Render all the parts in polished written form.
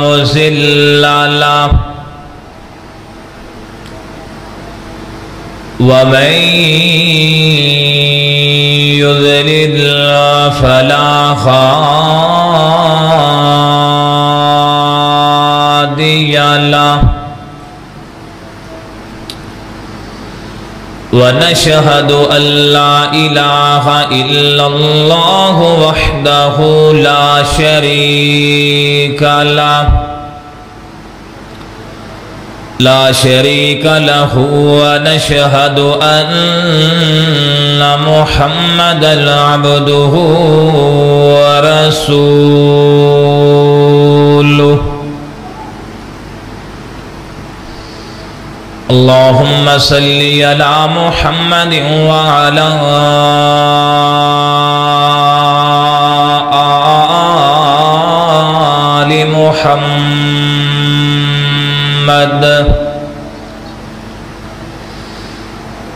مضل له ومن يضلل فلا هادي له ونشهد أن لا إله إلا الله وحده لا شريك له ونشهد أن محمدا عبده ورسوله اللهم صل على محمد وعلى آل محمد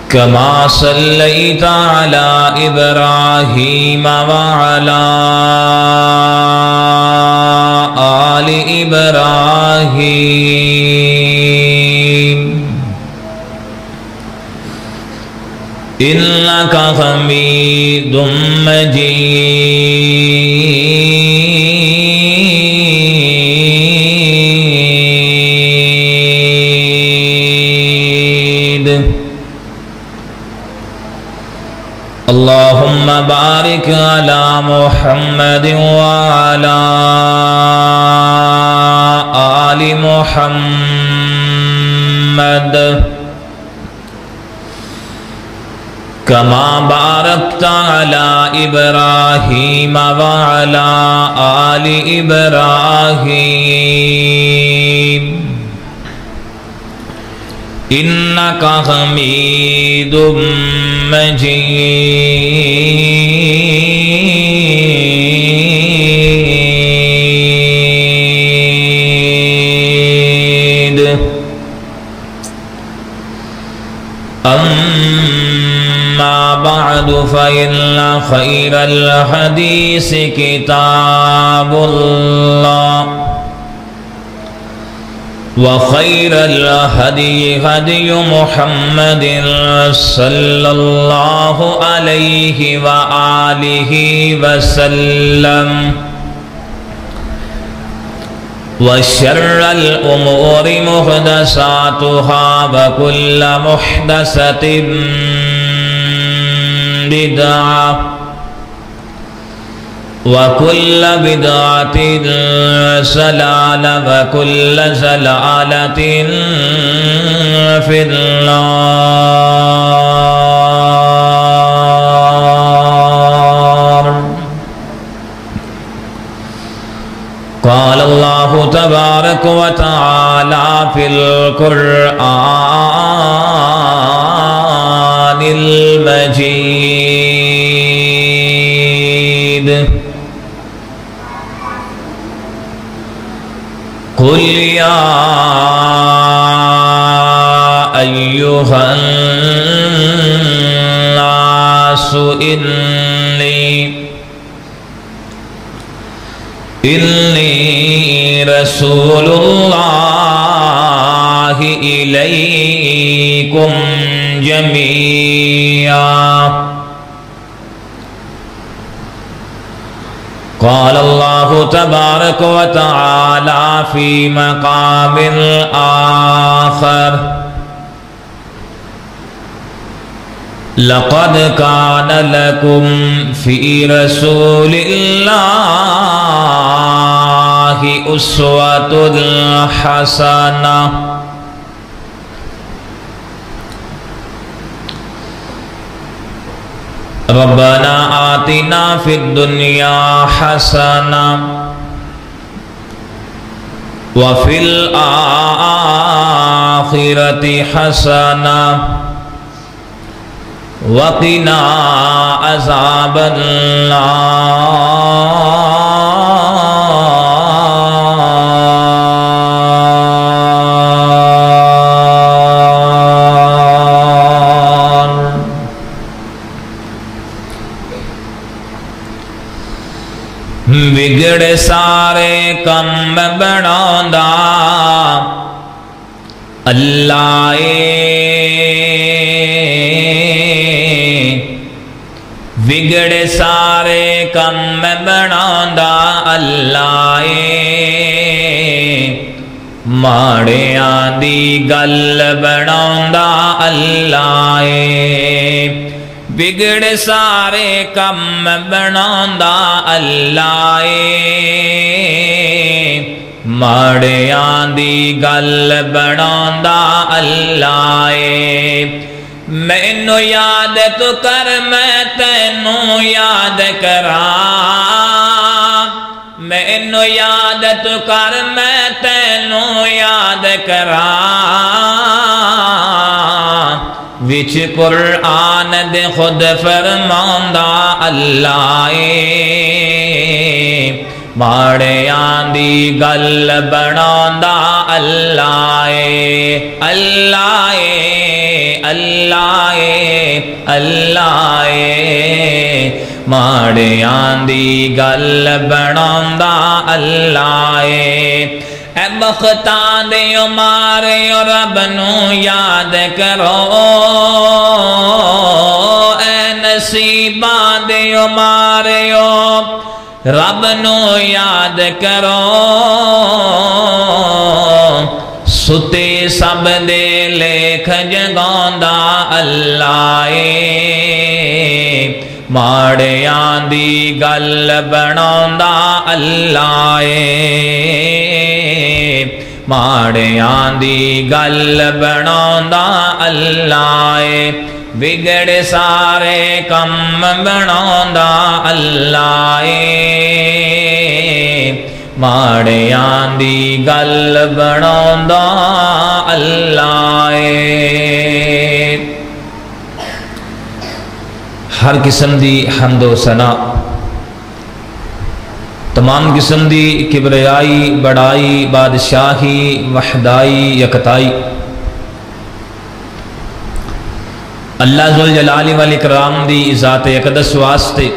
كما صليت على إبراهيم وعلى آل إبراهيم إنك حميد مجيد اللهم بارك على محمد وعلى آل محمد كما باركت على إبراهيم وعلى آل إبراهيم إنك حميد مجيد أما بعد فإن خير الحديث كتاب الله وخير الهدي هدي محمد صلى الله عليه وآله وسلم وشر الأمور محدثاتها وكل محدثة بدعة وكل بدعة ضلالة وكل ضلالة في النار قال الله تبارك وتعالى في القرآن المجيد قل يا أيها الناس إني رسول الله إليكم جميعا قال الله تبارك وتعالى في مقام آخر لقد كان لكم في رسول الله أسوة حسنة ربنا آتنا في الدنيا حسنة وفي الآخرة حسنة وقنا عذاب النار ਵਿਗੜ ਸਾਰੇ ਕੰਮ ਬਣਾਉਂਦਾ ਅੱਲਾ ਏ ਵਿਗੜ ਸਾਰੇ ਕੰਮ ਬਣਾਉਂਦਾ ਅੱਲਾ ਏ ਮਾੜਿਆਂ ਦੀ ਗੱਲ ਬਣਾਉਂਦਾ ਅੱਲਾ ਏ ਵਿਗੜ ਸਾਰੇ ਕੰਮ ਬਣਾਉਂਦਾ ਅੱਲਾ ਏ ਮਾੜਿਆਂ ਦੀ ਗੱਲ ਬਣਾਉਂਦਾ ਅੱਲਾ ਏ ਮੈਨੂੰ ਯਾਦ ਤੂੰ ਕਰ ਮੈਂ ਤੈਨੂੰ ਯਾਦ ਕਰਾਂ ਮੈਨੂੰ ਯਾਦ ਤੂੰ ਕਰ ਮੈਂ ਤੈਨੂੰ ਯਾਦ ਕਰਾਂ ਵਿਚ ਕੁਰਾਨ ਦੇ ਖੁਦ ਫਰਮਾਉਂਦਾ ਅੱਲਾ ਏ ਮਾੜਿਆਂ ਦੀ ਗੱਲ ਬਣਾਉਂਦਾ ਅੱਲਾ ਏ ਅੱਲਾ ਏ ਅੱਲਾ ਏ ਅੱਲਾ ਏ ਮਾੜਿਆਂ ਦੀ ਗੱਲ ਬਣਾਉਂਦਾ ਅੱਲਾ ਏ ਐ ਬਖਤਾਂ ਦੇ ਮਾਰਿਓ ਰੱਬ ਨੂੰ ਯਾਦ ਕਰੋ ਐ ਨਸੀਬਾਂ ਦੇ ਮਾਰਿਓ ਰੱਬ ਨੂੰ ਯਾਦ ਕਰੋ ਸੁੱਤੇ ਸਭ ਦੇ ਲੇਖ ਜਗਾਉਂਦਾ ਅੱਲਾ ਏ ਮਾੜਿਆਂ ਦੀ ਗੱਲ ਬਣਾਉਂਦਾ ਅੱਲਾ ਏ ਮਾੜਿਆਂ ਦੀ ਗੱਲ ਬਣਾਉਂਦਾ ਅੱਲਾ ਏ ਵਿਗੜ ਸਾਰੇ ਕੰਮ ਬਣਾਉਂਦਾ ਅੱਲਾ ਏ ਮਾੜਿਆਂ ਦੀ ਗੱਲ ਬਣਾਉਂਦਾ ਅੱਲਾ ਏ ہر قسم دی حمد و ثنا تمام قسم دی کبریائی بڑائی بادشاہی وحدائی یکتائی اللہ ذوالجلال والاکرام دی ذات اقدس واسطے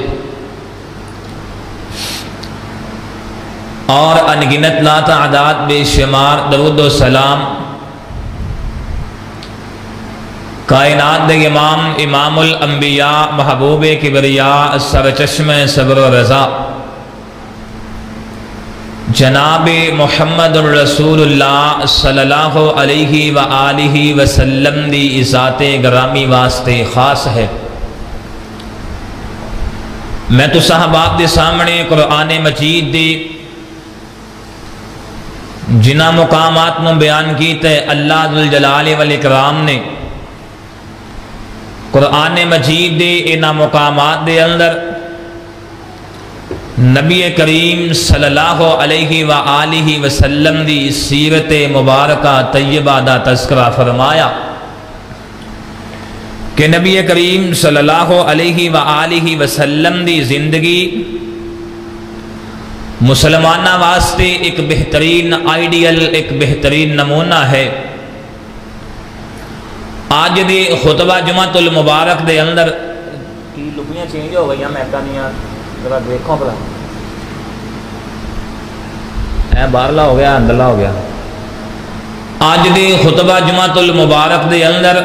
اور انگنت لا تعداد بے شمار درود و سلام کائنات دے امام امام الانبیاء محبوب کبریاء سرچشم صبر و رضا جناب محمد الرسول اللہ صلی اللہ علیہ وآلہ وسلم دی ذات گرامی واسطے خاص ہے میں تو صحابات دے سامنے قرآن مجید دی جنہ مقامات میں بیان کیتے اللہ ذوالجلال والاکرام نے قرآن مجید دے انہ مقامات دے اندر نبی کریم صلی اللہ علیہ وآلہ وسلم دی سیرت مبارکہ طیبہ دا تذکرہ فرمایا کہ نبی کریم صلی اللہ علیہ وآلہ وسلم دی زندگی مسلمانہ واسطے ایک بہترین آئیڈیل ایک بہترین نمونہ ہے آج دی خطبہ جمعۃ المبارک دے اندر کی لکیاں چینج ہو گئی ہیں میں کہنیاں ذرا دیکھو بلا اے بارلا ہو گیا اندرلا ہو گیا آج دی خطبہ جمعۃ المبارک دے اندر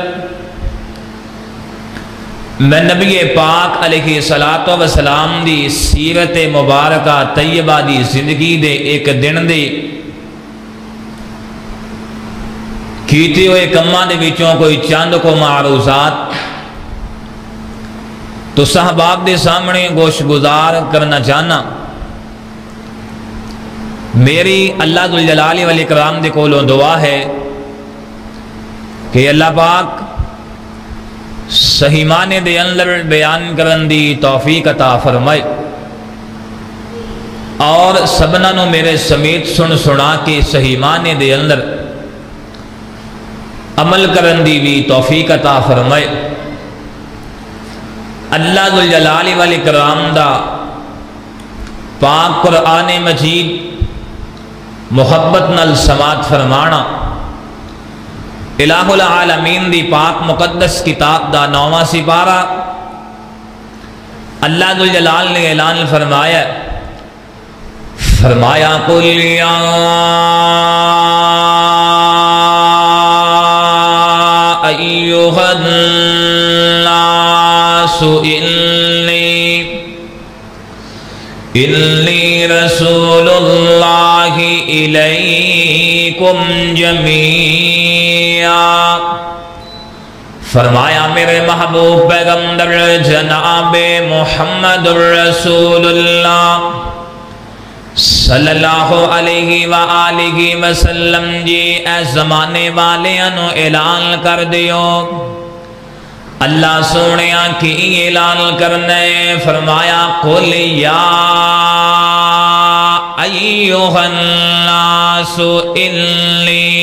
میں نبی پاک علیہ الصلوۃ والسلام دی سیرت مبارکہ طیبہ دی زندگی دے ایک دن دے کیتے ہوئے کماں دے وچوں کوئی چند کو معروضات تو صحباب دے سامنے گوش گزار کرنا چاہنا میری اللہ ذوالجلال والاکرام دے کولوں دعا ہے کہ اللہ پاک صحیح معنی دے اندر بیان کرن دی توفیق عطا فرمائے اور سبنا نو میرے سمیت سن سنا کے صحیح معنی دے اندر عمل کرن دی بھی توفیق عطا فرمائے اللہ ذوالجلال والاکرام دا پاک قرآن مجید محبت نال سماعت فرمانا الہ العالمین دی پاک مقدس کتاب دا 9واں سپارہ اللہ ذوالجلال نے اعلان فرمایا فرمایا قل یا ایھا الناس انی رسول اللہ الیکم جمیعا۔ فرمایا میرے محبوب پیغمبر جناب محمد رسول اللہ صلی اللہ علیہ وآلہ وسلم جی اے زمانے والے انو اعلان کر دیو۔ اللہ سونیا کی اعلان کرنے فرمایا قل یا ایھا الناس انی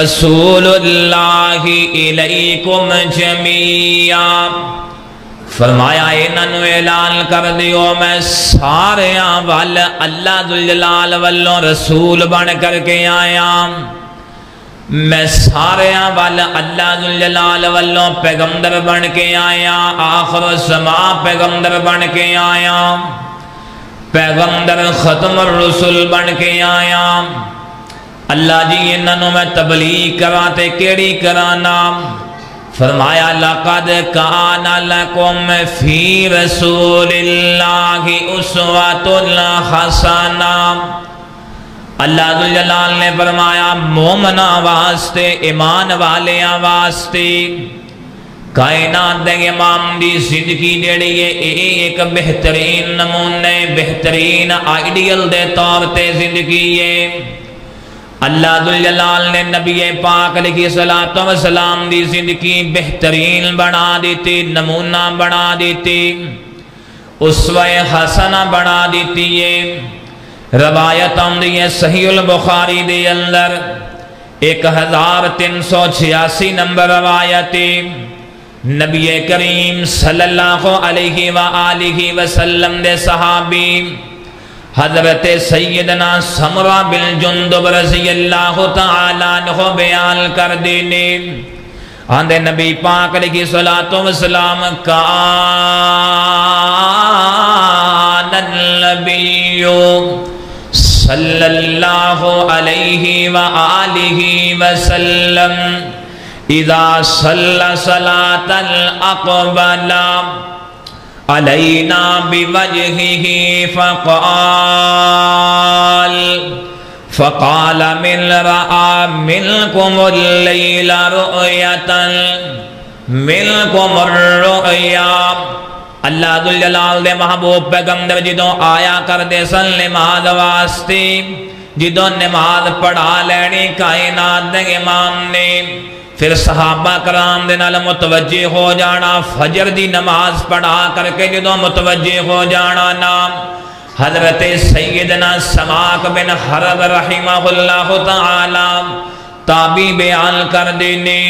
رسول اللہ الیکم جمیعا۔ فرمایا انہوں اعلان کر دیو میں سارے وال اللہ ذوالجلال والوں رسول بن کر کے آیا، میں سارے وال اللہ ذوالجلال والوں پیغمبر بن کے آیا، آخر الزمان پیغمبر بن کے آیا، پیغمبر ختم الرسل بن کے آیا۔ اللہ جی انہوں میں تبلیغ کراتے کیڑی کرانا؟ فرمایا لقد کان لکم فی رسول اللہ اسوۃ حسنہ۔ اللہ ذوالجلال نے فرمایا مومنہ واسطے، ایمان والے واسطے، کائنات دے امام دی زندگی جڑی ہے ایک بہترین نمونے، بہترین آئیڈیل دے طور تے زندگی ہے۔ اللہ ذوالجلال نے نبی پاک علیہ السلام دی زندگی بہترین بنا دیتی، نمونہ بنا دیتی، اسوہ حسنہ بنا دیتی ہے۔ روایت آمدی ہے صحیح البخاری دے اندر 1386 نمبر روایت، نبی کریم صلی اللہ علیہ وآلہ وسلم دے صحابی حضرت سیدنا سمرہ بن جندب رضی اللہ تعالیٰ عنہ بیان کر دینے، آندے نبی پاک علیہ السلام کان النبی صلی اللہ علیہ وآلہ وسلم اذا صلی صلاة الاقبل علینا بوجہہ فقال من رأى منکم اللیل رؤیتا منکم الرؤیا۔ اللہ ذوالجلال دے محبوب پیغمبر جدوں آیا کر دے سن نماز واسطے، جدوں نماز پڑھا لینی کائنات دے امام نے، پھر صحابہ کرام دے نال متوجہ ہو جانا، فجر دی نماز پڑھا کر کے جدوں متوجہ ہو جانا نام حضرت سیدنا سماک بن حرب رحمہ اللہ تعالی تابعی بیان کر دینے،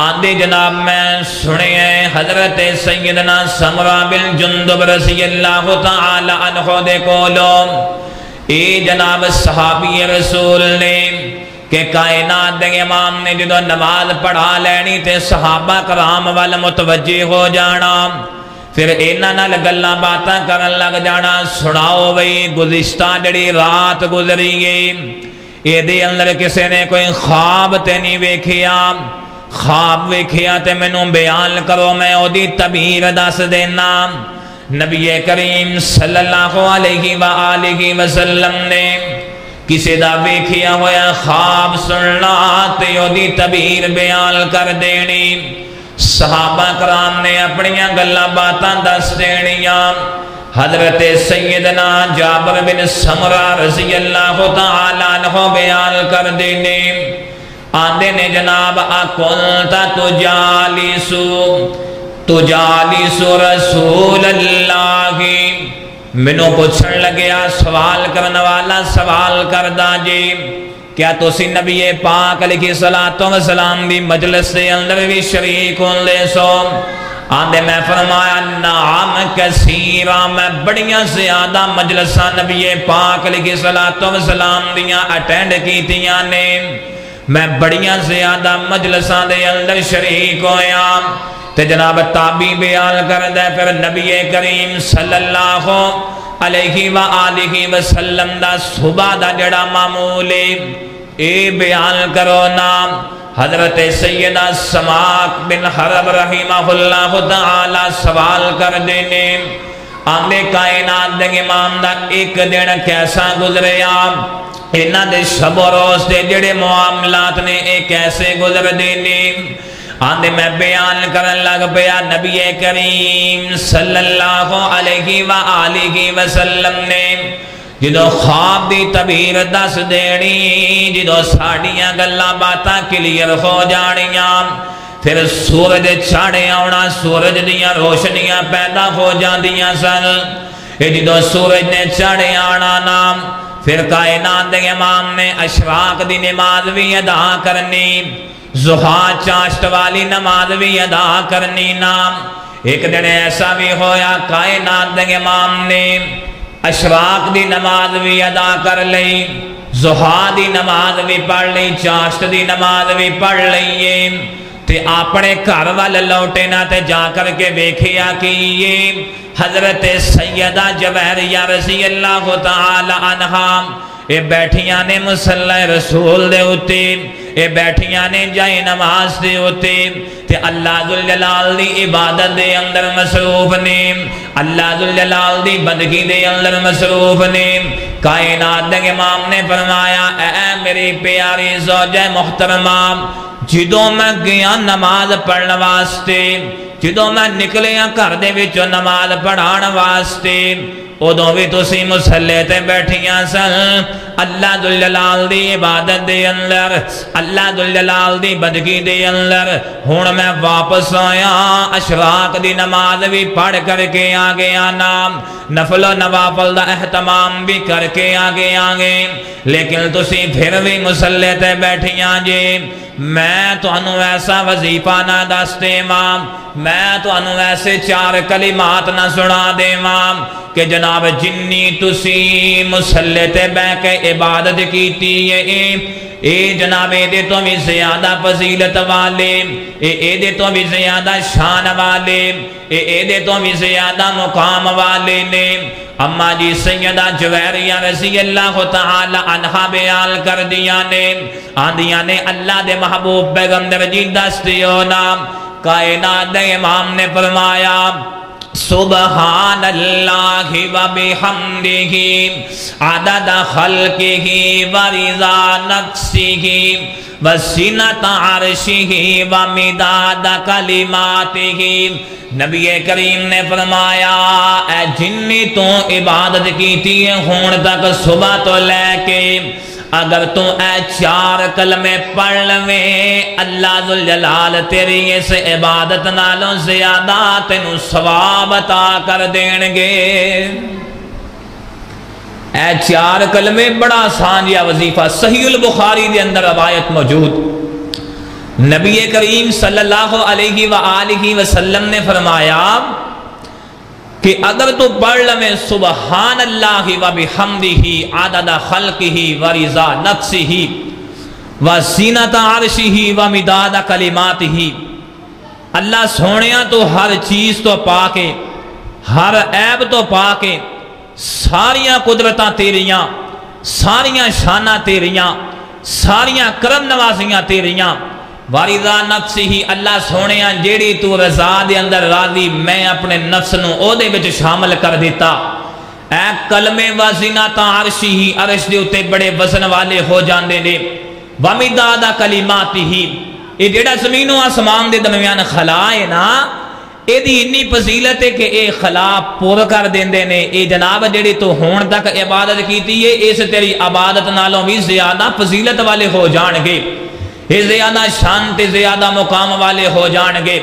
آندے جناب میں سنے ہیں حضرت سیدنا سمرہ بن جندب رضی اللہ تعالی عنہ دے کولو اے جناب صحابی رسول نے کہ کائنات دے امام نے جدو نماز پڑھا لینی تے صحابہ کرام وال متوجہ ہو جانا، پھر اینا نال گلاں باتاں کرن لگ جانا، سناؤ بھئی گزشتہ جڑی رات گزری گئی اے دے اندر کسے نے کوئی خواب تے نہیں ویکھیا، خواب ویکھیا تے مینوں بیان کرو میں او دی تعبیر دس دینا۔ نبی کریم صلی اللہ علیہ وآلہ وسلم نے کسی دا ویکھیا ہویا خواب سننا تے او دی تعبیر بیان کر دینی، صحابہ کرام نے اپنیاں گلاں باتاں دس دینیاں۔ حضرت سیدنا جابر بن سمرہ رضی اللہ تعالیٰ عنہ بیان کر دینے، آندے نے جناب اکنتا تجالیسو رسول اللہ، منوں پوچھن لگیا سوال کرنے والا سوال کردہ جی کیا تسی نبی پاک علیہ السلام دی مجلس دے اندر بھی شریک ہوں دے سو؟ آندے میں فرمایا نعم کثیرہ، میں بڑیاں زیادہ مجلساں نبی پاک علیہ السلام دیاں اٹینڈ کیتیاں نے، میں بڑیاں زیادہ مجلساں دے اندر شریک ہویا۔ تے جناب تابعی بیان کردہ پھر نبی کریم صلی اللہ علیہ وآلہ وسلم دا صبح دا جڑا معمول اے بیان کرو نام حضرت سیدہ سماک بن حرب رحمہ اللہ تعالی سوال کر دینے آندے کائنات دے امام دا ایک دن کیسا گزریا انہاں دے شب و روز دے جڑے معاملات نے ایک کیسے گزر دینے آندے میں بیان کرن لگ پیا نبی کریم صلی اللہ علیہ وآلہ وسلم نے جدو خواب دی تعبیر دس دینی جدو ساڑیاں گلاں باتاں کلیئر ہو جانیاں پھر سورج چاڑے آونا سورج دیاں روشنیاں پیدا ہو جاندیاں سن جدو سورج نے چاڑے آنا نام پھر کائنات دے امام نے اشراق دی نماز بھی ادا کرنی ضحیٰ چاشت والی نماز بھی ادا کرنی نام ایک دن ایسا بھی ہویا کائنات دے امام نے اشراق دی نماز بھی ادا کر لئی ضحیٰ دی نماز بھی پڑھ لئی چاشت دی نماز بھی پڑھ لئیے تے اپنے گھر وال لوٹے نہ تے جا کر کے ویکھیا کہ یہ حضرت سیدہ جویریہ رضی اللہ تعالی عنہا اے بیٹھیاں نے مصلی رسول دے ہوتے اے بیٹھیاں نے جائے نماز دے ہوتے تے اللہ ذوالجلال دی عبادت دے اندر مصروف نے اللہ ذوالجلال دی بندگی دے اندر مصروف نے کائنات دے امام نے فرمایا اے میری پیاری زوجہ محترمہ جدوں میں گیا نماز پڑھنے واسطے جدوں میں نکلیا گھر دے وچوں نماز پڑھان واسطے ادوں بھی تسی مصلی تے بیٹھیاں سن اللہ ذوالجلال دی عبادت دے اندر اللہ ذوالجلال دی بندگی دے اندر ہن میں واپس آیا اشراق دی نماز بھی پڑھ کر کے آگیا نام نفل و نوافل دا اہتمام بھی کر کے آگے لیکن تسی پھر بھی مصلی تے بیٹھیاں جی میں تو انہوں ایسا وظیفہ نہ دستے مام میں تو انہوں ایسے چار کلمات نہ سنا دے مام کہ جناب جنی تسی مصلی تے بے کے عبادت کیتی اے جناب دے تو بھی زیادہ فضیلت والے اے دے تو بھی زیادہ شان والے اے دے تو بھی زیادہ مقام والے نے اما جی سیدہ جویریہ رضی اللہ تعالی عنہ بیان کر دیا نے آندیاں نے اللہ دے محبوب پیغمبر جی دستیو نام کائنات دے امام نے فرمایا سبحان اللہ و بحمدہ عدد خلقہ و رضا نفسہ و زینت عرشہ و مداد کلماتہ نبی کریم نے فرمایا اے جنی تو عبادت کیتی ہے ہون تک صبح تو لے کے اگر تو اے چار کلمے پڑھ لویں اللہ ذوالجلال تیری اس عبادت نالوں زیادہ تینوں ثواب عطا کر دین گے اے چار کلمے بڑا سانجیا وظیفہ صحیح البخاری دے اندر روایت موجود نبی کریم صلی اللہ علیہ وآلہ وسلم نے فرمایا کہ اگر تو پڑھ لیں سبحان اللہ و بحمدہ عدد خلقہ و رضا نفسہ و زینت عرشہ و مداد کلماتہ اللہ سونیاں تو ہر چیز تو پا کے ہر عیب تو پا کے ساریاں قدرتاں تیریاں ساریاں شانہ تیریاں ساریاں کرم نوازیاں تیریاں وارضا نفسی اللہ سونیاں جیڑی تو رضا دے اندر راضی میں اپنے نفس نو او دے وچ شامل کر دیتا اے کلمے وزینات عرشی عرش دے اتے بڑے وزن والے ہو جاندے نے ومداد کلماتہ اے جیڑا زمین و آسمان دے درمیان خلا ہے نا اے دی اتنی فضیلت ہے کہ اے خلا پور کر دیندے نے اے جناب جیڑی تو ہون تک عبادت کیتی ہے اس تیری عبادت نالوں بھی زیادہ فضیلت والے ہو جان گے یہ زیادہ شان تے زیادہ مقام والے ہو جان گے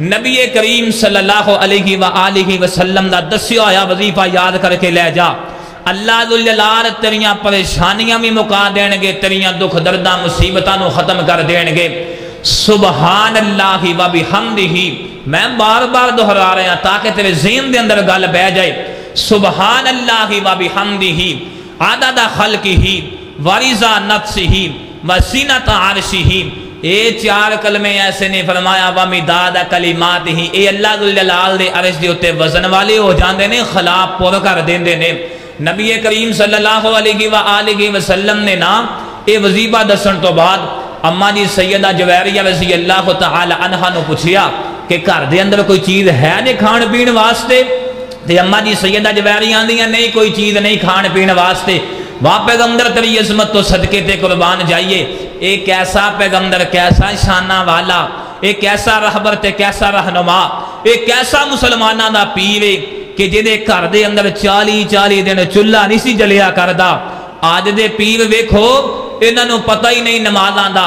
نبی کریم صلی اللہ علیہ وآلہ وسلم دا دسیا آیا وظیفہ یاد کر کے لے جا اللہ ذوالجلال تیریاں پریشانیاں بھی مکا دین گے تیریاں دکھ درداں مصیبتاں نو ختم کر دین گے سبحان اللہ و بحمدہ میں بار بار دہرا رہا ہوں تاکہ تیرے ذہن دے اندر گل بہ جائے سبحان اللہ و بحمدہ عدد خلقہ و رضا نفسہ و زینت عرشہ اے 4 کلمے ایسے نے فرمایا وَمِدَادَ کَلِمَاتِهِ اے اللہ ذوالجلال دے عرش دے اُتے وزن والے ہو جاندے نے خلاف پور کر دیندے نے نبی کریم صلی اللہ علیہ وآلہ وسلم نے نا اے وظیفہ دسن تو بعد اما جی سیدہ جویریہ رضی اللہ تعالی عنہ نو پوچھیا کہ گھر دے اندر کوئی چیز ہے نے کھان پین واسطے تے اما جی سیدہ جویریہ آندیاں نہیں کوئی چیز نہیں کھان پین واسطے وہاں پیغمبر تری عظمت تو صدقے تے قربان جائیے ایک ایسا پیغمبر کیسا شانہ والا ایک ایسا رہبر تے کیسا رہنما ایک ایسا مسلمانہ دا پیوے کہ جدے گھر دے اندر 40 دن چولہا نہیں سی جلیا کردا آج دے پیر ویکھو انہاں نوں پتہ ہی نہیں نمازاں دا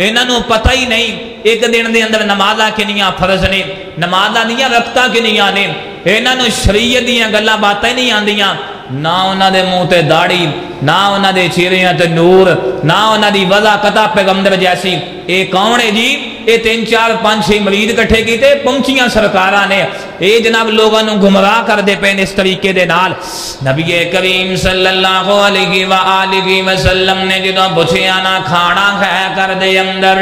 انہاں نوں پتہ ہی نہیں ایک دن دے اندر نمازاں کنیاں فرض نے نمازاں دیاں رکھتاں کنیاں نے انہاں نوں شریعت دیاں گلاں باتاں نہیں آندیاں نہ انہاں دے منہ تے داڑھی نہ انہاں دے چہریاں تے نور نہ انہاں دی وضاحت پیغمبر جیسی اے کون ہے جی اے 3 4 5 6 مرید کٹھے کیتے پہنچیاں سرکاراں نے اے جناب لوگاں نوں گمراہ کر دے پے اس طریقے دے نال نبی کریم صلی اللہ علیہ وآلہ وسلم نے جدوں پوچھیا نا کھانا ہے کر دے اندر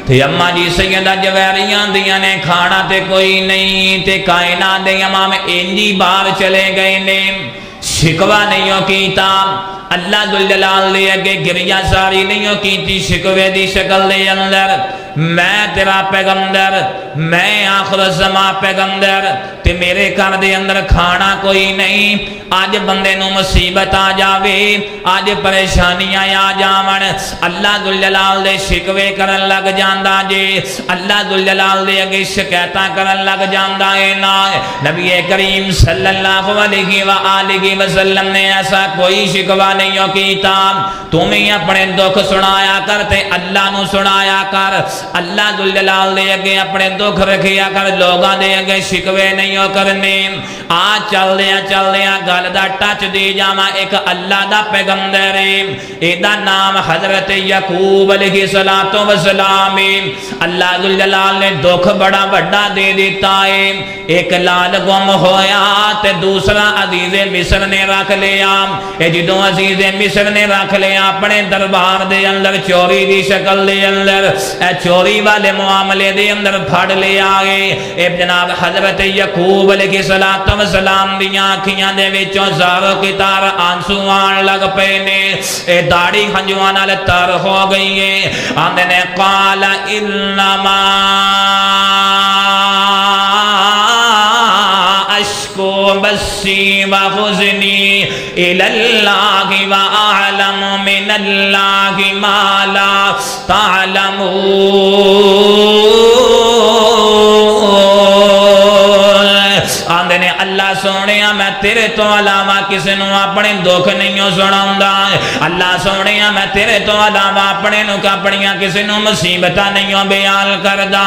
تے اماں جی سیدہ جویریہ دیاں نے کھانا تے کوئی نہیں تے کائنات دے امام انجی باہر چلے گئے نے شکوہ نہیں ہو کیتا اللہ ذوالجلال دے اگے گریہ ساری نہیں ہو کیتی شکوے دی شکل دے اندر میں تیرا پیغمبر میں آخر الزمان پیغمبر تے میرے گھر دے اندر کھانا کوئی نہیں آج بندے نو مصیبت آ جاوے آج پریشانیاں آ جاون اللہ ذوالجلال دے شکوے کرن لگ جاندا جے اللہ ذوالجلال دے اگے شکایتاں کرن لگ جاندا اے نا نبی کریم صلی اللہ علیہ وآلہ وسلم نے ایسا کوئی شکوہ نہیں ہو کیتا تمہیں اپنے دکھ سنایا کر تے اللہ نو سنایا کر اللہ ذوالجلال دے اگے اپنے دکھ رکھیا کر لوگاں دے اگے شکوے نہیں ہو کرنے چل دیا گل دا ٹچ دے جاواں ایک اللہ دا پیغمبر اے دا نام حضرت یعقوب علیہ السلام اللہ ذوالجلال نے دکھ بڑا بڑا دے دیتا ہے ایک لال گم ہویا تے دوسرا عزیز مصر نے رکھ لیا اے جدوں عزیز مصر نے رکھ لیا اپنے دربار دے اندر چوری دی شکل دے اندر اے چوری والے معاملے دے اندر پھڑ لے آگے اے جناب حضرت یعقوب علیہ السلام دیاں آنکھیاں دے وچوں زاروں کی تار آنسو آن لگ پے نے اے داڑھی ہنجواں نال تر ہو گئی ہے آندے نے قال انما اشکو بسی و حزنی الاللہ و اعلم من اللہ ما لا تعلمون آندے نے اللہ سونیا میں تیرے تو علاوہ کسی نو اپنے دکھ نہیں سناؤں دا اللہ سونیا میں تیرے تو علاوہ اپنے نو کپڑیاں کسی نو مصیبتہ نہیں بیان کردہ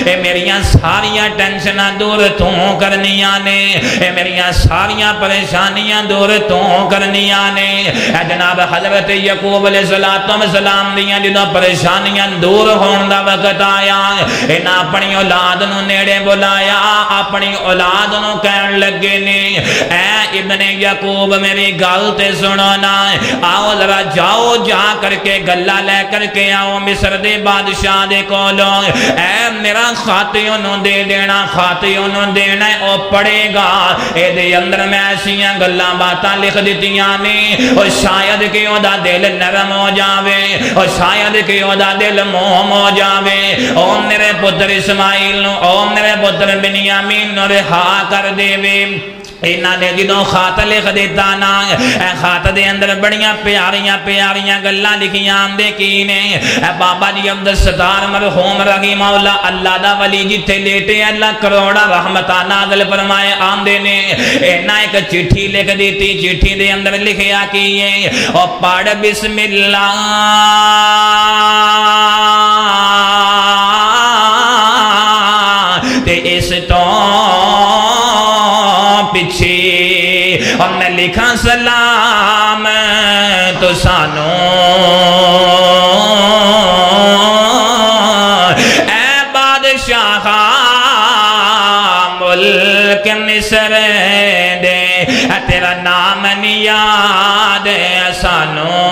اے میریاں ساریاں ٹینشناں دور تو کرنیاں نے اے میریاں ساریاں پریشانیاں دور تو کرنیاں نے اے جناب حضرت یعقوب علیہ السلام دیاں جدوں پریشانیاں دور ہون دا وقت آیا انہاں اپنی اولاد نو نیڑے بلایا اپنی اولاد نو کہن لگے نے اے ابن یعقوب میری گل تے سننا آؤ ذرا جاؤ جا کر کے گلہ لے کر کے آؤ مصر دے بادشاہ دے کولوں اے میرا خاتے انہوں دے دینا خاتے انہوں دینا او پڑے گا اے دے اندر میں ایسیاں گلہ باتا لکھ دیتیاں نے اور شاید کہ او دا دل نرم ہو جاوے اور شاید کہ او دا دل موم ہو جاوے او میرے پتر اسماعیل نو او میرے پتر بنیامین نو رہا کر دے وے انہاں نے جدوں خط لکھ دیتا نا اے خط دے اندر بڑیاں پیاریاں گلاں لکھیاں دے کی نے اے بابا جی عبدالستار مرحوم رحمہ اللہ اللہ دا ولی جتھے لیٹے اللہ کروڑا رحمتاں نازل فرمائے آندے نے انہاں ایک چٹھی لکھ دیتی چٹھی دے اندر لکھیا کیے او پڑھ بسم اللہ تے اس تو پچھے اور میں لکھا سلام تو سانو اے بادشاہ ملک مصر دے تیرا نام نہیں یاد سانو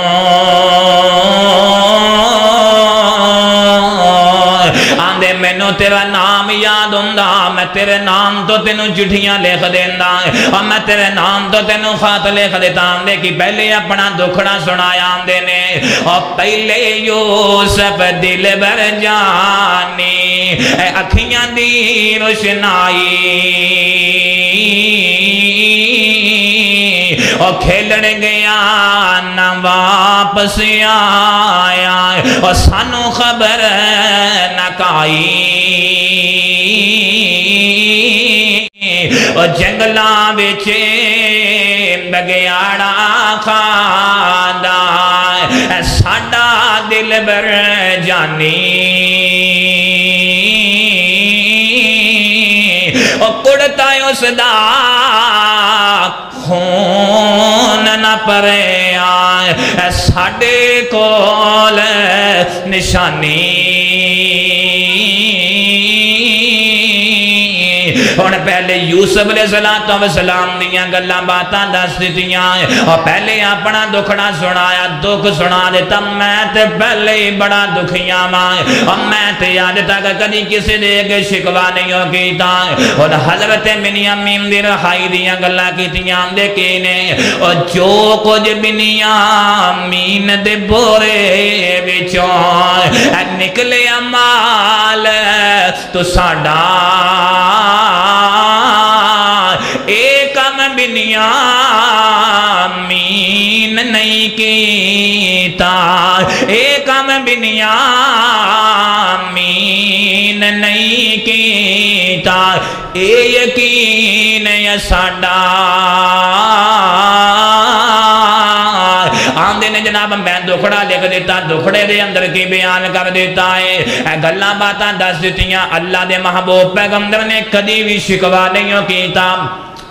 تیرا نام یاد ہوندا میں تیرے نام تو تینوں چٹھیاں لکھ دیندا اور میں تیرے نام تو تینوں خط لکھ دیتا آندے کی پہلے اپنا دکھڑا سنایا آندے نے اور پہلے یوسف دل بر جانی اے اکھیاں دی روشنائی اور کھیلن گیا نہ واپس آیا اور سانو خبر نہ کائی اور جنگلاں وچ بگیاڑا کھاندا ساڈا دل بر جانی اور کڑتا اس دا خون نہ پرے آئے ساڈے کول نشانی اور پہلے یوسف علیہ السلام دیاں گلاں باتاں دس دتیاں اور پہلے اپنا دکھڑا سنایا دکھ سنا دیتا میں تے پہلے ہی بڑا دکھیاں ماں اور میں تے آج تک کدی کسی دے کے شکوا نہیں ہو کیتا اور حضرت بنیامین دی رہائی دیاں گلاں کیتیاں دیکھینے اور جو کچھ بنیامین دے بورے وچوں نکلے مال تو ساڈا ایکم بنیامین نہیں کیتا ایکم بنیامین نہیں کیتا اے یقین یا ساڈا آندے نے جناب میں دکھڑا لکھ دیتا دکھڑے دے اندر کی بیان کر دیتا ہے اے گلاں باتاں دس دیتیاں اللہ دے محبوب پیغمبر نے کدی بھی شکوا نہیں کیتا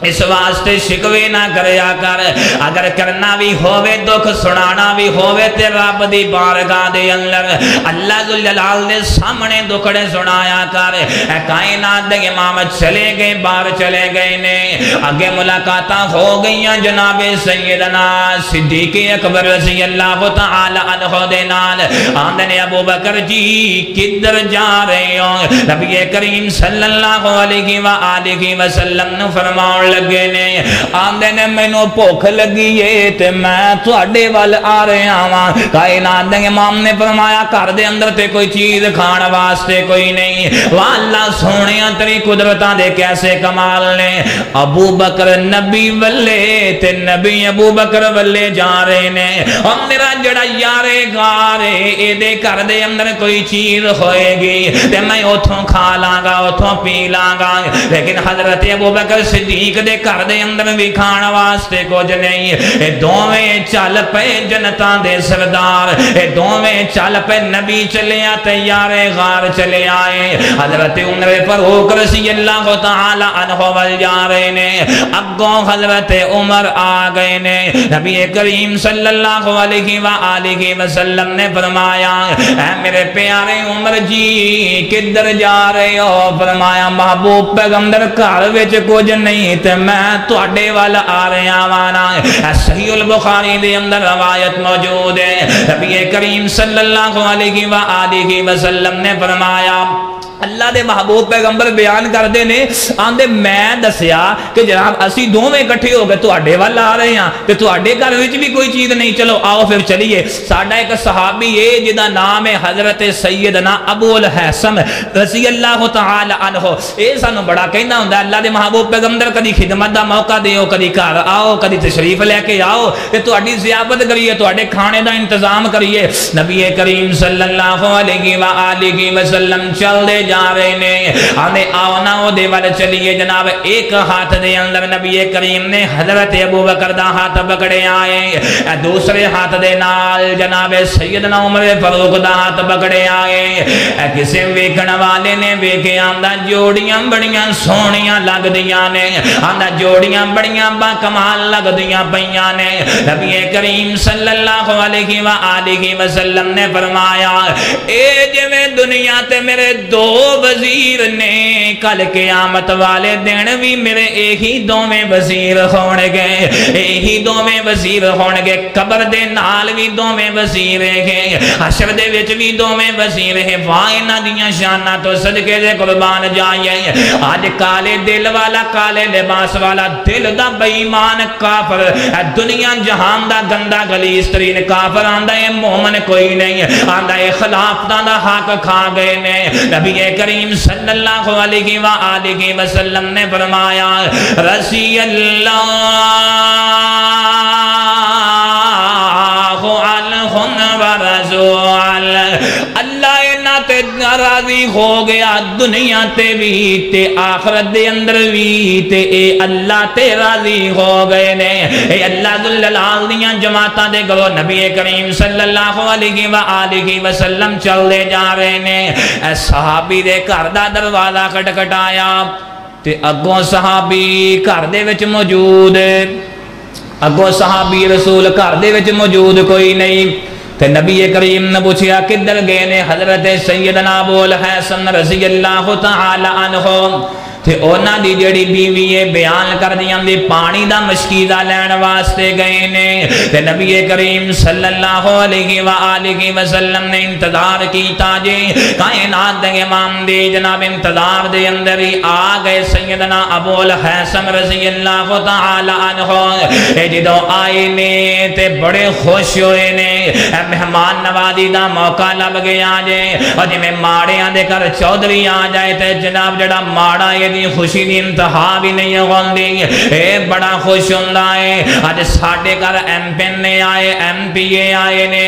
اس واسطے شکوے نہ کریا کر اگر کرنا بھی ہووے دکھ سنانا بھی ہووے تے رب دی بارگاہ دے اندر اللہ ذوالجلال دے سامنے دکھڑے سنایا کر اے کائنات دے امام چلے گئے باہر چلے گئے نے آگے ملاقاتاں ہو گئیاں جناب سیدنا صدیق اکبر رضی اللہ تعالی عنہ دے نال آندے نے ابو بکر جی کدھر جا رہے ہو نبی کریم صلی اللہ علیہ وآلہ وسلم نے فرمایا لگے نے آندے نے مینوں بھوک لگی ہے تے میں تواڈے ول آ رہا ہاں کائنات دے امام نے فرمایا گھر دے اندر تے کوئی چیز کھان واسطے کوئی نہیں وا اللہ سونیا تیری قدرتاں دے کیسے کمال نے ابو بکر نبی ولے تے نبی ابو بکر ولے جا رہے نے اور میرا جڑا یارے گارے اے دے گھر دے اندر کوئی چیز ہوئے گی تے میں اوتھوں کھا لاں گا اوتھوں پی لاں گا لیکن حضرت ابو بکر صدیق دے گھر دے اندر بھی کھانا واسطے کچھ نہیں اے دوویں چل پے جنتاں دے سردار اے دوویں چل پے نبی چلے آ تیار غار چلے آئے حضرت عمر فاروق رضی اللہ تعالی عنہ ول جا رہے نے اگوں حضرت عمر آ گئے نے نبی کریم صلی اللہ علیہ وآلہ وسلم نے فرمایا اے میرے پیارے عمر جی کدھر جا رہے ہو فرمایا محبوب پیغمبر گھر وچ کچھ نہیں تے میں تواڈے ول آ رہا وانا صحیح البخاری دے اندر روایت موجود ہے نبی کریم صلی اللہ علیہ وآلہ وسلم نے فرمایا اللہ دے محبوب پیغمبر بیان کر دے نے آندے میں دسیا کہ جناب اسی دوویں اکٹھے ہو گئے تواڈے ول آ رہے ہاں تے تواڈے گھر وچ بھی کوئی چیز نہیں چلو آؤ پھر چلیے ساڈا ایک صحابی ہے جدا نام ہے حضرت سیدنا ابو الحسن رضی اللہ تعالی عنہ اے سانو بڑا کہنا ہوندا اللہ دے محبوب پیغمبر کدی خدمت دا موقع دیو کدی گھر آؤ کدی تشریف لے کے آؤ تے تواڈی ضیافت کریے تواڈے کھانے دا انتظام کریے نبی کریم صلی اللہ علیہ وآلہ وسلم چل دے جا رہے نے آنے آونا او دے والے چلیے جناب ایک ہاتھ دے اندر نبی کریم نے حضرت ابو بکر دا ہاتھ پکڑے آئے دوسرے ہاتھ دے نال جناب سیدنا عمر فاروق دا ہاتھ پکڑے آئے کسے ویکھن والے نے ویکھے آندا جوڑیاں بڑیاں سونیاں لگ دیاں نے آندا جوڑیاں بڑیاں با کمال لگ دیاں پیاں نے نبی کریم صلی اللہ علیہ وآلہ وسلم نے فرمایا اے جویں دنیا تے میرے دو وزیر نے کل قیامت والے دن بھی میرے یہی دوویں وزیر ہون گے یہی دوویں وزیر ہون گے قبر دے نال بھی دوویں وزیر ہیں حشر دے وچ بھی دوویں وزیر ہیں واہ انہاں دیاں شاناں تو صدقے دے قربان جائیں آج کالے دل والا کالے لباس والا دل دا بے ایمان کافر دنیا جہان دا گندا غلیظ ترین کافر آندا ہے مومن کوئی نہیں آندا ہے خلاف دا حق کھا گئے نے نبی کریم صلی اللہ علیہ وآلہ وسلم نے فرمایا رضی اللہ عنہم ورضوا اللہ انہاں تے راضی ہو گیا دنیا تے بھی تے آخرت دے اندر بھی تے اے اللہ تے راضی ہو گئے نے اے اللہ ذوالجلال دیاں جماعتاں دے گلو نبی کریم صلی اللہ علیہ وآلہ وسلم چل دے جا رہے نے اے صحابی دے گھر دا دروازہ کھٹکھٹایا تے اگوں صحابی گھر دے وچ موجود اگوں صحابی رسول گھر دے وچ موجود کوئی نہیں تے نبی کریم نے پوچھیا کدھر گئے نے حضرت سیدنا ابو الحسن رضی اللہ تعالی عنہ تے اونا دی جڑی بیوی بیان کر دیاں دی پانی دا مشکیزہ لین واسطے گئے نے تے نبی کریم صلی اللہ علیہ وآلہ وسلم نے انتظار کیتا جے کائنات دے امام دی جناب انتظار دے اندر ہی آ گئے سیدنا ابو الحسن رضی اللہ تعالی عنہ اے جدو آئے نے تے بڑے خوش ہوئے نے مہمان نوازی دا موقع لب گیا جے اور جی میں ماڑیاں دے کر چودھری آ جائے تے جناب جڑا ماڑا یہ دی خوشی دی انتہا بھی نہیں ہوندی اے بڑا خوش ہوندہ ہے آج ساڑھے کر ایم پین نے آئے ایم پی اے آئے نے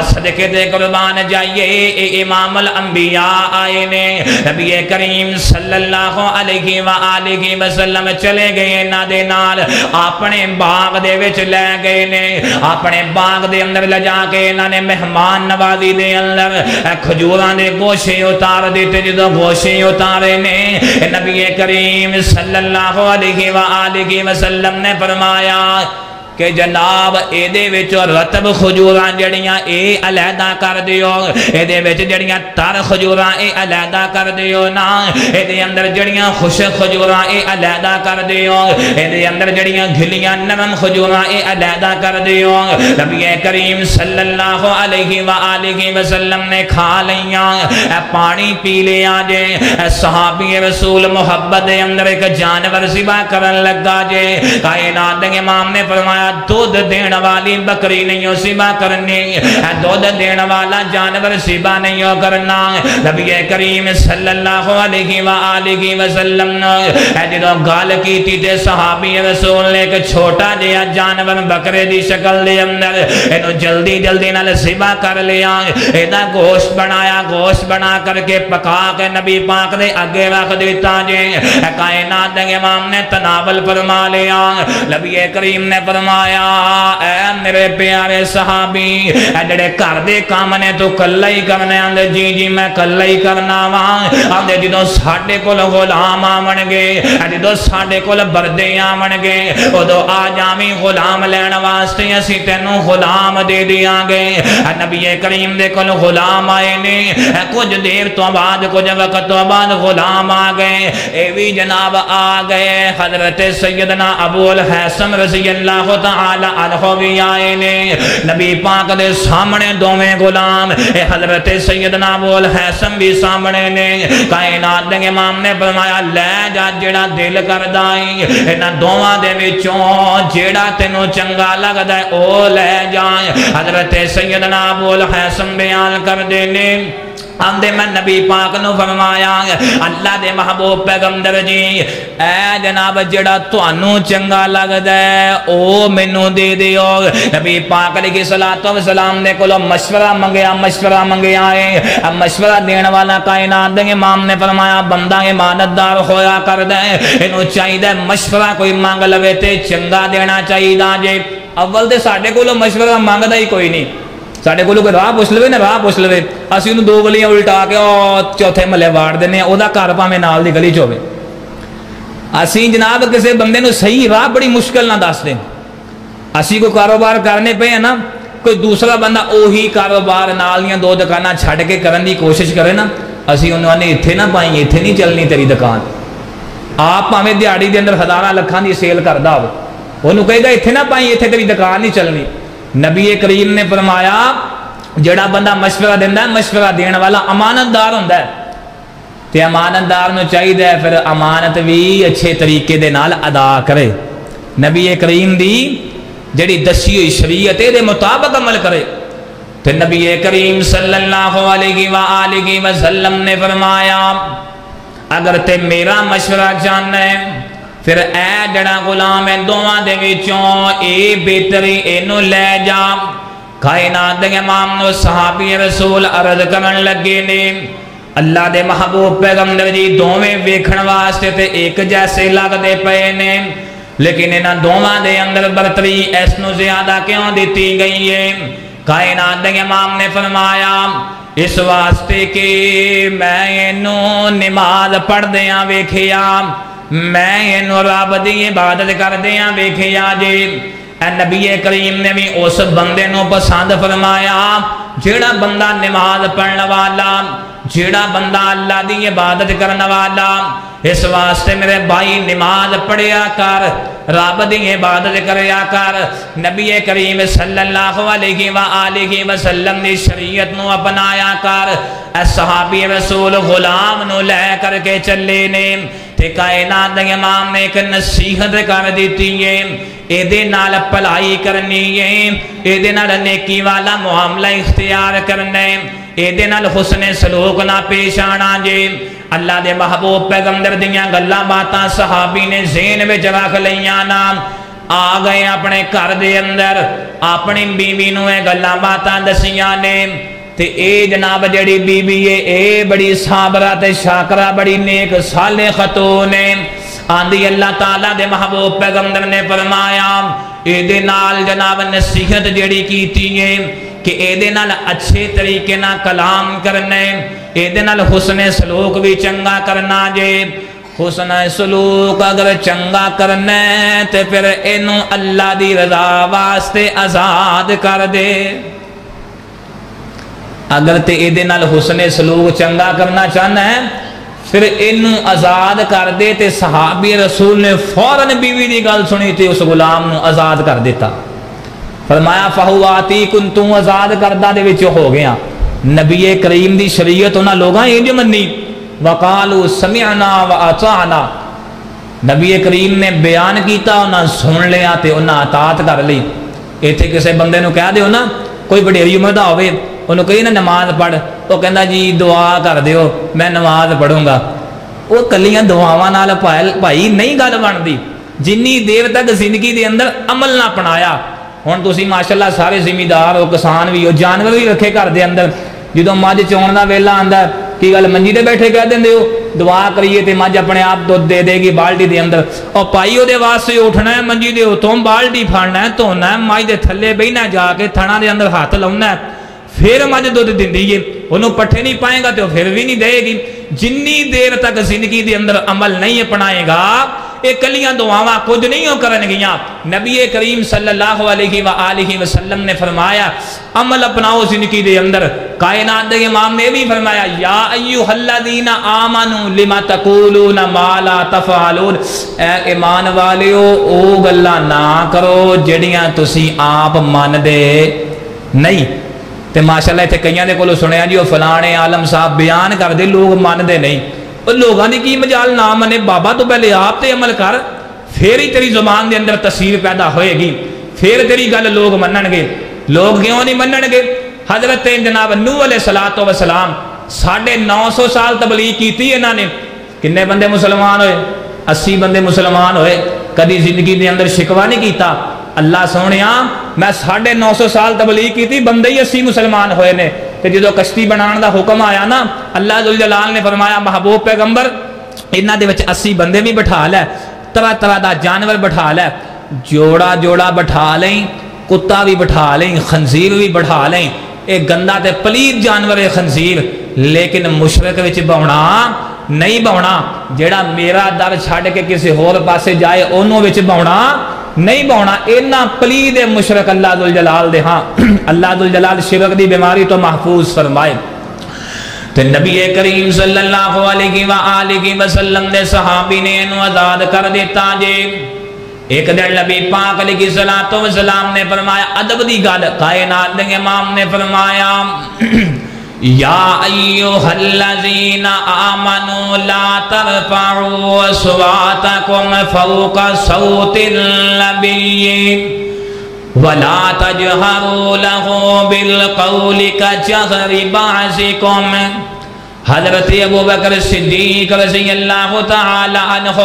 صدقے دے قربان جائیے اے امام الانبیاء آئے نے نبی کریم صلی اللہ علیہ وآلہ وسلم چلے گئے نا دے نال اپنے باغ دے وچ لے گئے نے اپنے باغ دے اندر لے جا کے انہاں نے مہمان نوازی دے اندر کھجوراں دے گوشے اتار دیتے جدو گوشے اتارے نے نبی کریم صلی اللہ علیہ وآلہ وسلم نے فرمایا کہ جناب اے دے وچ رطب خجوراں جڑیاں اے علیحدہ کر دیو اے دے وچ جڑیاں تر خجوراں اے علیحدہ کر دیو نا اے دے اندر جڑیاں خشک خجوراں اے علیحدہ کر دیو اے دے اندر جڑیاں گھلیاں نرم خجوراں اے علیحدہ کر دیو نبی کریم صلی اللہ علیہ وآلہ وسلم نے کھا لیاں پانی پی لیا جے صحابی رسول محبت دے اندر ایک جانور ذبح کرن لگا جے کائنات دے امام نے فرمایا دودھ دین والی بکری نہیں ہو ذبح کرنی دودھ دین والا جانور ذبح نہیں ہو کرنا نبی کریم صلی اللہ علیہ وآلہ وسلم نے جدو گال کی تھی تے صحابی رسول نے ایک چھوٹا جیا جانور بکرے دی شکل دے اندر انہوں جلدی جلدی نال ذبح کر لیا ایدہ گوشت بنایا گوشت بنا کر کے پکا کے نبی پاک دے آگے رکھ دیتا جے کائنات دے امام نے تناول فرما لیا نبی کریم نے فرمایا اے میرے پیارے صحابی جڑے گھر دے کام نے تو کلا ہی کرنے آندے جی جی میں کلا ہی کرنا وہاں آندے جدو ساڑھے کول غلام آمن گے جدو ساڑھے کول بردے آمن گے ادو آج آمی غلام لین واسطے اسی تینوں غلام دے دیا گے نبی کریم دے کول غلام آئے نے کچھ دیر تو بعد کچھ وقت تو بعد غلام آ گئے اے بھی جناب آ گئے حضرت سیدنا ابو الحسن رضی اللہ تعالی عنہ بھی آئے نے نبی پاک دے سامنے دوویں غلام اے حضرت سیدنا ابو الحسن بھی سامنے نے کائنات دے امام نے فرمایا لے جا جڑا دل کردائی انہاں دوواں دے وچوں جڑا تینوں چنگا لگدا ہے او لے جائیں حضرت سیدنا ابو الحسن بیان کر دینے آندے میں نبی پاک نو فرمایا اللہ دے محبوب پیغمبر جی اے جناب جڑا توانوں چنگا لگدا ہے او مینوں دے دیو نبی پاک علیہ الصلوۃ والسلام نے کولو مشورہ منگیا ہے مشورہ دین والا کائنات دے امام نے فرمایا بندہ ایماندار ہویا کردا ہے اینو چاہیدا مشورہ کوئی مانگ لوے تے چنگا دینا چاہیدا جے اول تے ساڈے کولو مشورہ مانگدا ہی کوئی نہیں ساڑھے کو لوگ راہ پوچھ لوے نا راہ پوچھ لوے اسی انہوں دو گلیاں الٹا کے چوتھے ملے وار دینے او دا کارپا میں نال دی گلی چوبے اسی جناب کسے بندے نو صحیح راہ بڑی مشکل نہ داس دیں اسی کو کاروبار کرنے پہ ہے نا کوئی دوسرا بندہ اوہی کاروبار نالیاں دو دکانہ چھڑ کے کرن دی کوشش کرے نا اسی انہوں نے اتنے نہ پائیں اتنے نہیں چلنی تیری دکان. آپ پاویں دیہڑی دے اندر ہزاراں لکھاں دی سیل کردا ہو انہوں کہے گا اتنے نہ پائیں اتنے تیری دکان نہیں چلنی. نبی کریم نے فرمایا جڑا بندہ مشورہ دیندا ہے مشورہ دین والا امانت دار ہوندا ہے تے امانت دار نو چاہیے پھر امانت بھی اچھے طریقے دے نال ادا کرے. نبی کریم دی جڑی دسی ہوئی شریعت دے مطابق عمل کرے. تے نبی کریم صلی اللہ علیہ وآلہ وسلم نے فرمایا اگر تے میرا مشورہ جاننا ہے پھر اے جڑا غلام ہے دونوں دے وچوں اے بہتری اینو لے جا. کائنات دے امام نو صحابی رسول عرض کرن لگے نے اللہ دے محبوب پیغمبر جی دوویں ویکھن واسطے تے ایک جیسے لگدے پئے نے لیکن انہاں دوواں دے اندر برتری اس نو زیادہ کیوں دیتی گئی ہے؟ کائنات دے امام نے فرمایا اس واسطے کہ میں اینو نماز پڑھ دیاں ویکھیا میں اینو رب دی عبادت کر دیاں ویکھیا جی. اے نبی کریم نے بھی اس بندے نو پسند فرمایا جیڑا بندہ نماز پڑھنے والا جیڑا بندہ اللہ دی عبادت کرنے والا. اس واسطے میرے بھائی نماز پڑھیا کر رب دی عبادت کریا کر. نبی کریم صلی اللہ علیہ وآلہ وسلم دی شریعت نو اپنایا کر. اے صحابی رسول غلام نو لے کر کے چلے نے تے کائنات دے امام نے ایک نصیحت کر دیتی ہے اے دے نال پلائی کرنی ہے اے دے نال نیکی والا معاملہ اختیار کرنے اے دے نال حسن سلوک نہ پیش آنا جے. اللہ دے محبوب پیغمبر دیاں گلاں باتاں صحابی نے ذہن وچ رکھ لیاں نا آ گئے اپنے گھر دے اندر اپنی بیوی نو اے گلاں باتاں دسیاں نے تے اے جناب جڑی بی بی اے بڑی صابرہ تے شاکرہ بڑی نیک صالح خاتون ہے. آندھی اللہ تعالیٰ دے محبوب پیغمبر نے فرمایا اے دے نال جناب نصیحت جڑی کیتی ہے کہ اے دے نال اچھے طریقے نہ کلام کرنے اے دے نال حسن سلوک بھی چنگا کرنا جے. حسن سلوک اگر چنگا کرنے تے پھر اینو اللہ دی رضا واسطے آزاد کر دے. اگر تے اے دے نال حسن سلوک چنگا کرنا چاہنا ہے پھر اینو آزاد کر دے. تے صحابی رسول نے فوراً بیوی دی گل سنی تے اس غلام نو آزاد کر دیتا. فرمایا فہو آتیکن تو آزاد کردہ دے وچ ہو گیا. نبی کریم دی شریعت انہاں لوگاں انج منی وقالوا سمعنا واطعنا. نبی کریم نے بیان کیتا انہاں سن لیا تے انہاں اطاعت کر لی. ایتھے کسے بندے نو کہہ دیو نا کوئی وڈیری عمر دا ہوے انہوں کہی نا نماز پڑھ وہ کہندا جی دعا کر دیو میں نماز پڑھوں گا. وہ کلیاں دعاواں نال بھائی نہیں گل بندی جنی دیر تک زندگی دے اندر عمل نہ اپنایا. ہن تسی ماشاءاللہ سارے ذمہ ہو کسان بھی ہو جانور بھی رکھے گھر دے اندر جدوں مجھ چون دا ویلا آندا کی گل منجی تے بیٹھے کہہ دیندے ہو دعا کریے تے مجھ اپنے آپ دودھ دے دے گی بالٹی دے اندر اور پائی دے واسطے اٹھنا ہے منجی دے اتوں بالٹی پھڑنا ہے دھونا ہے مجھ دے تھلے بہنا جا کے تھنا دے اندر ہاتھ لاؤنا ہے پھر مجھ دودھ دیندی ہے. انہوں پٹھے نہیں پائے گا تو پھر بھی نہیں دے گی. جنی دیر تک زندگی دے اندر عمل نہیں اپنائے گا یہ کلیاں دعاواں کچھ نہیں ہو کرن گیاں. نبی کریم صلی اللہ علیہ وآلہ وسلم نے فرمایا عمل اپناؤ زندگی دے اندر. کائنات دے امام نے بھی فرمایا یا ایھا الذین آمنوا لما تقولون ما لا تفعلون. اے ایمان والیو او گلاں نہ کرو جڑیاں تسی آپ من دے نہیں. تے ماشاءاللہ اتنے کئیاں دے کولوں سنیا جی وہ فلانے عالم صاحب بیان کر دے لوگ مانتے نہیں. وہ لوگوں دی کی مجال نہ منے بابا تو پہلے آپ تے عمل کر پھر ہی تیری زبان دے اندر تاثیر پیدا ہوئے گی پھر تیری گل لوگ منن گے. لوگ کیوں نہیں منن گے؟ حضرت جناب نوح علیہ السلام 950 سال تبلیغ کیتی انہاں نے. کنے بندے مسلمان ہوئے؟ 80 بندے مسلمان ہوئے. کدی زندگی دے اندر شکوا نہیں کیتا. اللہ سونیا میں 950 سال تبلیغ کی تھی بندے ہی 80 مسلمان ہوئے نے. تے جدو کشتی بنان دا حکم آیا نا اللہ ذوالجلال نے فرمایا محبوب پیغمبر انہاں دے وچ 80 بندے بھی بٹھا لے طرح طرح دا جانور بٹھا لے جوڑا جوڑا بٹھا لیں کتا بھی بٹھا لیں خنزیر بھی بٹھا لیں. ایک گندا تے پلید جانور ہے خنزیر لیکن مشرک وچ بہنا نہیں بہنا. جیڑا میرا در چھڑ کے کسی ہور پاسے جائے انہوں وچ بہنا نہیں بہنا. اینا پلید مشرک اللہ ذوالجلال دے. ہاں اللہ ذوالجلال شرک دی بیماری تو محفوظ فرمائے. تے نبی کریم صلی اللہ علیہ وآلہ وسلم دے صحابی نے انہوں آزاد کر دیتا جے۔ ایک دن نبی پاک علیہ السلام نے فرمایا، ادب دی گل کائنات دے امام نے فرمایا، یا ایوہ الذین آمنوا لا ترفعوا اصواتکم فوق صوت النبی ولا تجہروا لہ بالقول کجہر بعضکم۔ حضرت ابوبکر صدیق رضی اللہ تعالی عنہ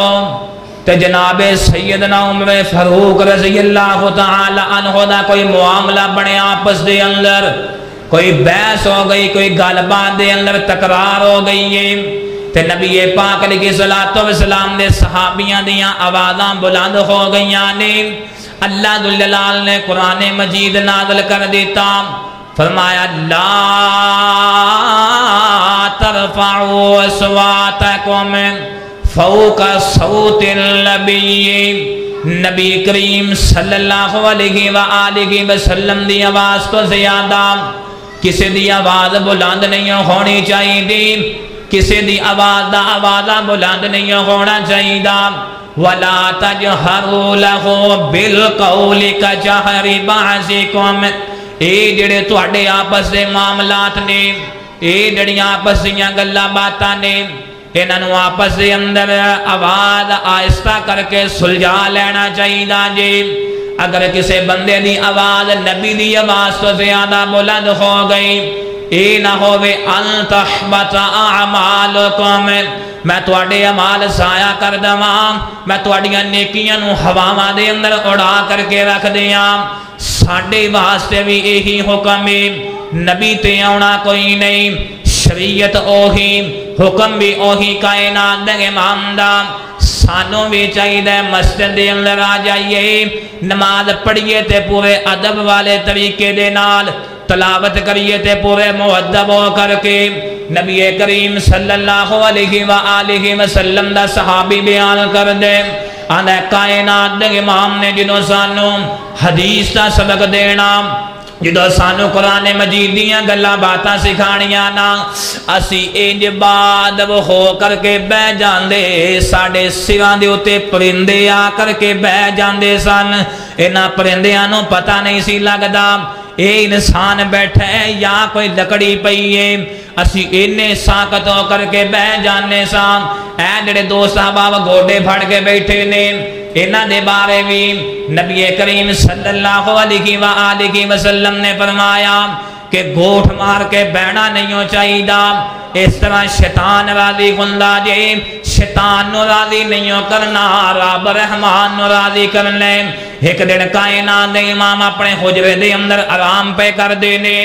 تے جناب سیدنا عمر فاروق رضی اللہ تعالی عنہ دا کوئی معاملہ بنے آپس دے اندر، کوئی بحث ہو گئی، کوئی گل بات دے اندر تکرار ہو گئی ہے، تے نبی پاک علیہ السلام دے صحابیاں دیاں آوازاں بلند ہو گئیاں نے۔ اللہ ذوالجلال نے قرآن مجید نازل کر دیتا، فرمایا لا ترفعوا اصواتکم فوق صوت النبی۔ نبی کریم صلی اللہ علیہ وآلہ وسلم دی آواز تو زیادہ کسی دی آواز بلند نہیں ہونی چاہیے، کسی دی آواز دا آوازہ بلند نہیں ہونا چاہیے۔ وَلَا تَجْهَرُوا لَهُ بِالْقَوْلِ كَجَهْرِ بَعْضِكُمْ۔ اے جڑے تواڈے آپس دے معاملات نے، اے جڑیاں آپس دیاں گلاں باتاں نے، انہاں نوں آپس دے اندر آواز آہستہ کر کے سلجھا لینا چاہیے جی۔ اگر کسی بندے دی آواز نبی دی آواز تو زیادہ بلند ہو گئی، اے نہ ہوئے ان تحبط اعمالکم، میں تواڈے اعمال ضائع کر دواں، میں تواڈیاں نیکیاں نوں ہواواں دے اندر اڑا کر کے رکھ دیاں۔ ساڈے واسطے بھی یہی حکم ہے، نبی تے آنا کوئی نہیں، شریعت اوہی، حکم بھی اوہی کائنات دے امام دا۔ سانوں بھی چاہیے مسجد دے اندر آ جائیے، نماز پڑھیے تے پورے ادب والے طریقے دے نال، تلاوت کریے تے پورے مؤدب ہو کر کے۔ نبی کریم صلی اللہ علیہ وآلہ وسلم دا صحابی بیان کر دے، آندہ کائنات دے امام نے جنہوں سانوں حدیث دا سبق دینا، جدو سانو قرآن مجید دیاں گلہ باتاں سکھانیاں نا، اسی انج بعد ہو کر کے بہ جاندے، ساڑے سران دے ہوتے پرندے آ کر کے بہ جاندے سن، انہاں پرندیاں نو پتہ نہیں سی لگدا اے انسان بیٹھا ہے یا کوئی لکڑی پئی ہے، اسی انہیں ساکت ہو کر کے بہ جانے سان۔ اے جڑے دو صحابہ گوڑے پھڑ کے بیٹھے نے، انہاں دے بارے بھی نبی کریم صلی اللہ علیہ وآلہ وسلم نے فرمایا کہ گوٹھ مار کے بیٹھنا نہیں ہو چاہیے، اس طرح شیطان راضی ہوندا جے، شیطان نو راضی نہیں کرنا، رب رحمان نو راضی کرنے۔ ایک دن کائنات دے امام اپنے حجرے دے اندر آرام پہ کر دینے،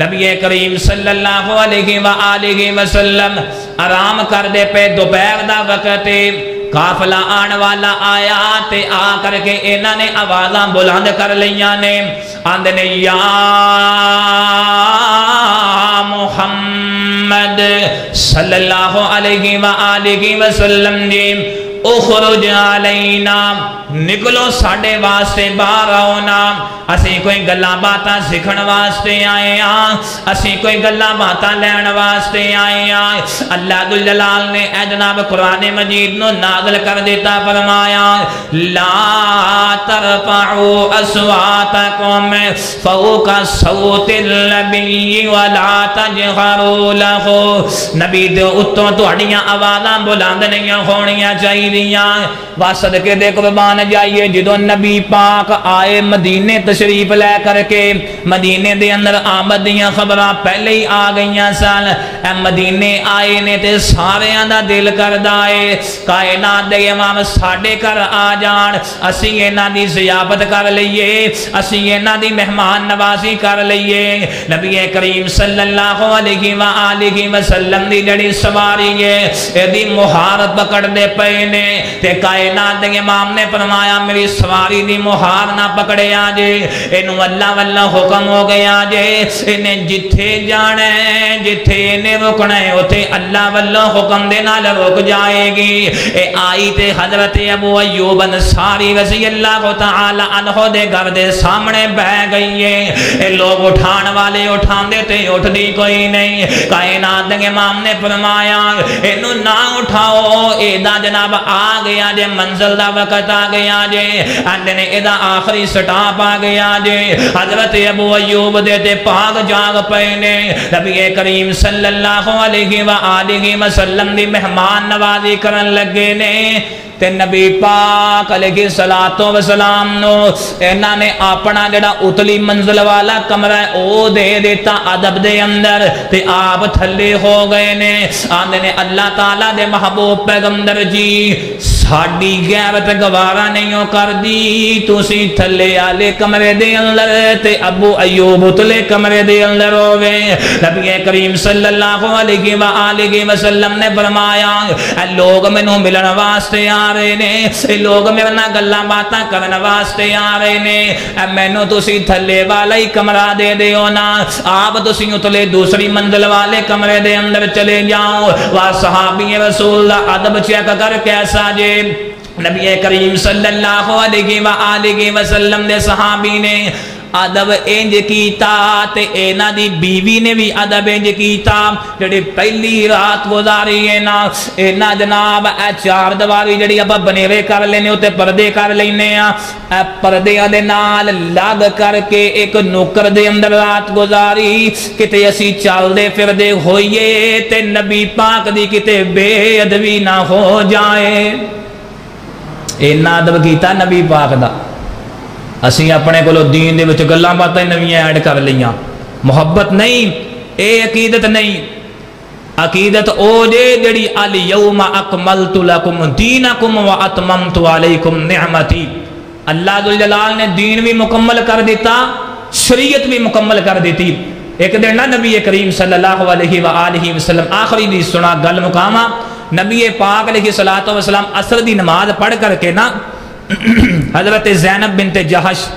نبی کریم صلی اللہ علیہ وآلہ وسلم آرام کر دے پہ، دوپہر دا وقت قافلہ آن والا آیا تے آ کر کے انہاں نے آوازاں بلند کر لیاں نے، آندے نے یا محمد صلی اللہ علیہ وآلہ وسلم جی اخرج علینا، نکلو ساڑے واسطے باہر آؤنا، اسی کوئی گلہ باتا سکھن واسطے آئے ہیں، اسی کوئی گلہ باتا لین واسطے آئے ہیں۔ اللہ ذوالجلال نے اے جناب قرآن مجید نو نازل کر دیتا، فرمایا لا ترفعوا اصواتکم فوق صوت النبی ولا تجہروا لہ۔ نبی دے اتوں تہاڈیاں آوازاں بلند نہیں ہونیاں چاہیے۔ واسد کے دے قربان جائیے، جدو نبی پاک آئے مدینے تشریف لے کر کے، مدینے دے اندر آمد دیاں خبراں پہلے ہی آ گئیاں سن۔ اے مدینے آئے نے تے سارے دا دل کردا اے کائنات دے امام ساڈے گھر آ جان، اسی انہاں دی ضیافت کر لئیے، اسی انہاں دی مہمان نوازی کر لئیے۔ نبی کریم صلی اللہ علیہ وآلہ وسلم دی جڑی سواری ہے، ایدی مہارت پکڑ دے پئے نے، نے تے کائنات دے امام نے فرمایا میری سواری دی مہار نہ پکڑے آجے اینو اللہ واللہ حکم ہو گیا جے انہیں جتھے جانے جتھے انہیں رکنے ہوتے اللہ واللہ حکم دے نال رک جائے گی اے آئی تے حضرت ابو ایوب انصاری رضی اللہ تعالی عنہ دے گھر دے سامنے بہ گئی ہے اے لوگ اٹھان والے اٹھان دیتے اٹھ دی کوئی نہیں کائنات دے امام نے فرمایا انہوں نہ اٹھاؤ اے دا جناب آ گیا جے منزل دا وقت آ گیا جے اندنے اے دا آخری سٹاپ آ گیا جے حضرت ابو ایوب دیتے پاک جاگ پہنے نبی کریم صلی اللہ علیہ وآلہ وسلم دی مہمان نوازی کرن لگے نے تے نبی پاک علیہ السلام نو انہاں نے اپنا جڑا اتلی منزل والا کمرہ او دے دیتا ادب دے اندر تے آپ تھلے ہو گئے نے آندے نے اللہ تعالیٰ دے محبوب پیغمبر جی ساڑی غیرت گوارا نہیں ہو کر دی تُسی تھلے آلے کمرے دے اندر تے ابو ایوب اتلے کمرے دے اندر ہوئے نبی کریم صلی اللہ علیہ وآلہ وسلم نے فرمایا لوگ میں نو ملن واسطے آ رہے نے لوگ میرے نہ گلاں باتاں کرن واسطے آ رہے نے مینوں تسی تھلے والا ہی کمرہ دے دیو نا آپ تسی اتلے دوسری منزل والے کمرے دے اندر چلے جاؤ وا صحابی رسول اللہ ادب چیک کر کیسا جے نبی کریم صلی اللہ علیہ وآلہ وسلم دے صحابی نے ادب انج کیتا تے اینا دی بیوی نے بھی ادب انج کیتا جڑی پہلی رات گزاری ہے نا اینا جناب اے چار دیواری جڑی اب بنیوے کر لینے ہوتے پردے کر لینے اے پردے دے نال لگ کر کے ایک نوکر دے اندر رات گزاری کتے اسی چال دے پھر دے ہوئیے تے نبی پاک دی کتے بے ادبی نہ ہو جائے اینا ادب کیتا نبی پاک دا اسی اپنے کو دین دے وچ گلاں باتاں نویاں ایڈ کر لیاں محبت نہیں اے عقیدت نہیں عقیدت او جے جڑی الیوم اکملت لکم دینکم واتممت علیکم نعمتی اللہ ذوالجلال نے دین بھی مکمل کر دیتا شریعت بھی مکمل کر دیتی ایک دن نا نبی کریم صلی اللہ علیہ وآلہ وسلم آخری دی سنا گل مقامہ نبی پاک علیہ السلام عصر دی نماز پڑھ کر کے نا حضرت زینب بنت جہش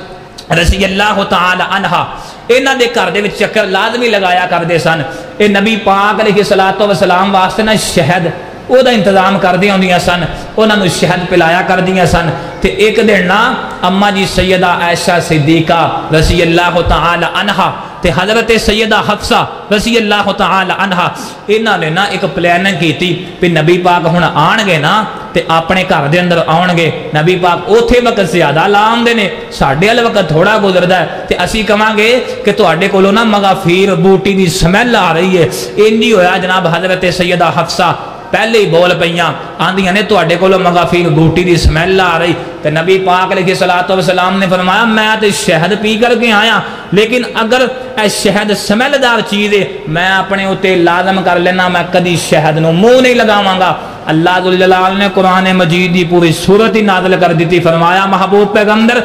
رضی اللہ تعالی عنہ انہاں دے گھر دے وچ چکر لازمی لگایا کردے سن اے نبی پاک علیہ السلام واسطے نا شہد او دا انتظام کر دیا ہوندیاں سن انہاں نو شہد پلایا کر دیا سن تے ایک دن نا اما جی سیدہ عائشہ صدیقہ رضی اللہ تعالی عنہ تے حضرت سیدہ حفصہ رضی اللہ تعالی عنہ انہاں نے نا ایک پلاننگ کیتی پہ نبی پاک ہن آن گے نا تے اپنے گھر دے اندر آن گے نبی پاک اوتھے وقت زیادہ لام دے نے ساڈے ال وقت تھوڑا گزردا ہے تے اسی کہاں گے کہ تواڈے کولوں نا مغافیر بوٹی دی سمیل آ رہی ہے انجی ہویا جناب حضرت سیدہ حفصہ پہلے ہی بول پیاں آندیاں نے تواڈے کولوں مغافیر بوٹی دی سمیل آ رہی تے نبی پاک علیہ السلام نے فرمایا میں تے شہد پی کر کے آیا لیکن اگر اے شہد سمیلدار چیز ہے میں اپنے اوتے لازم کر لینا میں کدی شہد نو منہ نہیں لگاواں گا اللہ ذوالجلال نے قرآن مجید دی پوری سورت ہی نازل کر دیتی فرمایا محبوب پیغمبر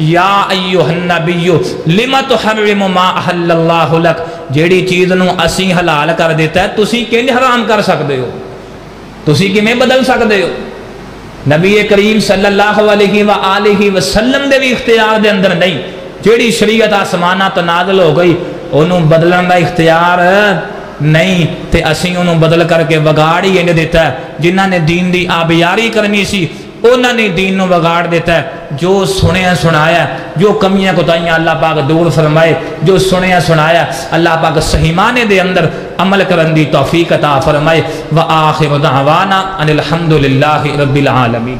یا ایھا النبی لما تحرم ما احل اللہ لک جیڑی چیز نو اسی حلال کر دیتا ہے تسی کیوں حرام کر سکتے ہو تسی کیویں بدل سکتے ہو نبی کریم صلی اللہ علیہ وآلہ وسلم دے بھی اختیار دے اندر نہیں جیڑی شریعت آسمانہ تو نازل ہو گئی انہوں بدلن دا اختیار نہیں تے اسی انہوں بدل کر کے وگاڑ ہی انہیں دیتا ہے جنہاں نے دین دی آبیاری کرنی سی انہوں نے دین نو وگاڑ دیتا ہے جو سنیا سنایا جو کمیاں کوتاہیاں اللہ پاک دور فرمائے جو سنیا سنایا اللہ پاک صحیح معنی دے اندر عمل کرن دی توفیق عطا فرمائے وآخر دعوانا ان الحمدللہ رب العالمین